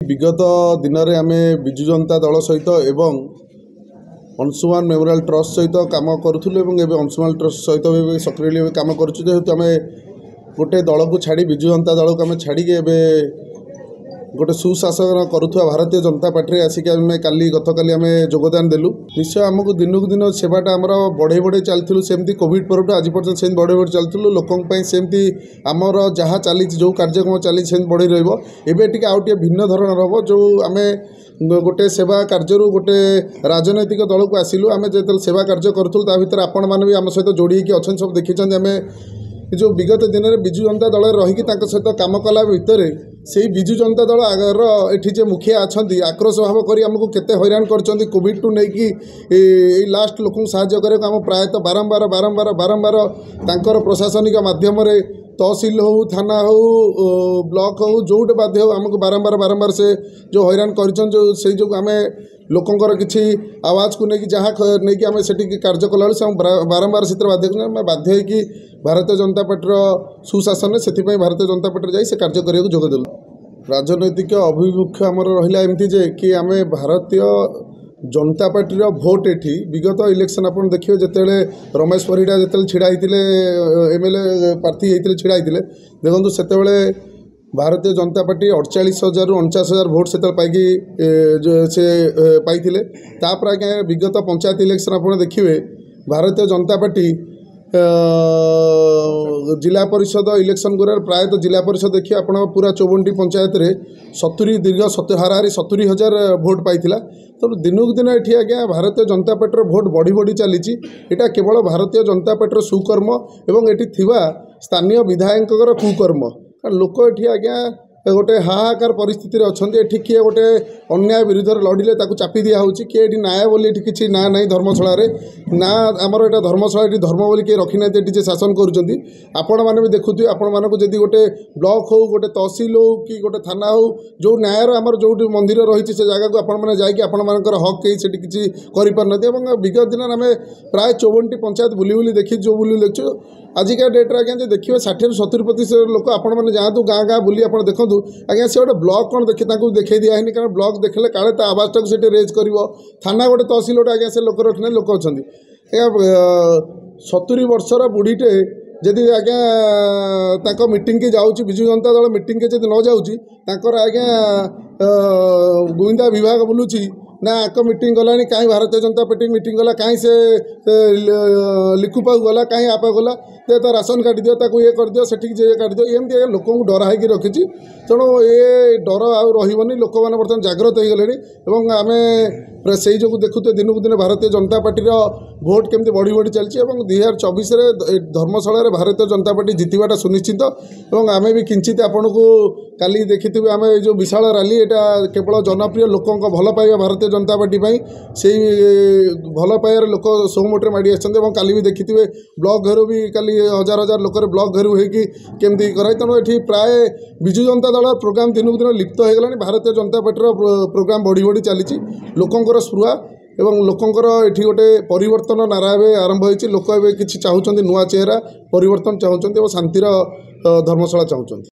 विगत दिन में आम विजु जनता दल सहित एवं अंशुमान मेमोरियल ट्रस्ट सहित काम करूँ अंशुमान ट्रस्ट सहित भी सक्रियली काम करेतु आम गोटे दल को छाड़ी विजु जनता दल को आम छाड़ी गोटे सुशासन करुवा भारतीय जनता पार्टी आसिक काली गतकाली आम योगदान देलु। निश्चय आमको दिनक दिन सेवाटा आमर बढ़े बढ़े चलूँ सेमती कोविड पर आज पर्यटन से बढ़े बढ़े चलूँ लोकों सेमती आमर जहाँ चली जो कार्यक्रम चली से बढ़ी रही आउ टे भिन्न धरण हम जो आम गोटे सेवा कार्य गोटे राजनैतिक दल को आसिलु आम जो सेवा कार्य करूँ भर आपण मैंने भी आम सहित जोड़ी अच्छा सब देखी आम जो विगत दिन में विजु जनता दल रहीकि सहित कम कला भितर से विजु जनता दल आगर एठी जे मुखिया अच्छा आक्रोश भाव कर आमको केते हैरान कर कोविड टू नहीं लास्ट लोक साहाय्य करे आम प्रायतः बारंबार बारंबार बारंबार तांकर प्रशासनिक माध्यम तहसिल हो थाना हो ब्लॉक हो जोटे बाध्य हो आमको बारंबार बारंबार से जो हैरान कर आम लोकंर किसी आवाज को लेकिन जहाँ नहीं आम से कार्य कला बारंबार से बाध्य कि भारतीय जनता पार्टी सुशासन से भारतीय जनता पार्टी जाई से कार्य करने जोगदेलु। राजनैतिक अभिमुख्य आमर रहा एमती जे कि आम भारतीय जनता पार्टी भोट एठी विगत इलेक्शन आप देखिए जिते रमेश परिडा जिते छिड़ा एमएलए प्रार्थी होते छिड़ा देखो से भारतीय जनता पार्टी 48,000 ରୁ 49,000 भोट से पाई तापर आगे विगत पंचायत इलेक्शन आप देखिए भारतीय जनता पार्टी जिला परिषद इलेक्शन गुरा प्रायतः जिला परिषद देखिए आप पूरा 54 पंचायत रे 70 दीर्घ हाराहारी 70,000 भोट पाई तो दिनक दिन ये आज्ञा भारतीय जनता पार्टी भोट बढ़ी बढ़ी चली यहाँ केवल भारतीय जनता पार्टी सुकर्म एवं ये स्थानीय विधायक कुकर्म लोक ये आज्ञा गोटे हाहाकार परिस्थिति अच्छा ये किए गोटे अन्याय विरुद्ध लड़िले चापी दिहूँ किए ये न्याय बोली किसी ना ना धर्मशाला ना आमर यहाँ धर्मशाला ये धर्म बोली किए रखी ना ये शासन करुँच मैंने भी देखुए आपण मानक जदि गोटे ब्लॉक हो गोटे तहसिल हो कि गोटे थाना हो जो न्यायर आमर जो मंदिर रही से जगह को आपण मैंने हक कहीं से किसी कर विगत दिन आम प्राय 54 पंचायत बुली बुली देखी जो बुली देखु आजिका डेट्रे आज्ञा देखिए 60-70% लोक आपण मैंने जातु गाँ गाँ बुली आप देखूँ आज्ञा से गोटे ब्लॉक कौन देखा दिखाही कारण ब्लॉक देखले काले आवाजटा को से रेज कर थाना गोटे तहसिल गोटे आज्ञा से लोक रखने लोक अच्छा 70 वर्षर बुढ़ीटे जदि आज्ञा मीटिंग के जाऊँगी विजु जनता दल मीटिंग के जब न जाऊँगी आज्ञा गुइंदा विभाग बुलूची ना आक मीटिंग गलानी कहीं भारतीय जनता पार्टी मीटिंग गला कहीं से लिखुपा गला कहीं आप गला तो राशन काट दियो ताको ये कर दियो सेठी जे काट दियो एमती लोक डराई रखी तेणु ये डर आउ रही लोक मैंने बर्तमान जागृत हो गले आम से जो देखुते दिनक दिन भारतीय जनता पार्टी भोट केमती बढ़ी बढ़ी चलती 2024 धर्मशाला भारतीय जनता पार्टी जितवाटा सुनिश्चित और आम भी किंचित आपन को काली देखी आम जो विशाल रैली यहाँ केवल जनप्रिय लोकों भल पाइबा भारतीय जनता पार्टी से भल पाइबार लोक सोमोटे माड़ी आसते काली भी देखी ब्लॉक घर भी काली हजार हजार लोक ब्लॉक घर होमती कराई तेणु ये प्राय विजु जनता दल प्रोग्राम दिनक दिन लिप्त हो गलानी भारतीय जनता पार्टी प्रोग्राम बढ़ी बढ़ी चली लोकंर स्पृहा एवं लोकंर एठी गोटे परिवर्तन नारा आरंभ होती लोक किसी चाहूँ नुआ चेहरा परिवर्तन चाहूँ और शांतिर धर्मशाला चाहूँ।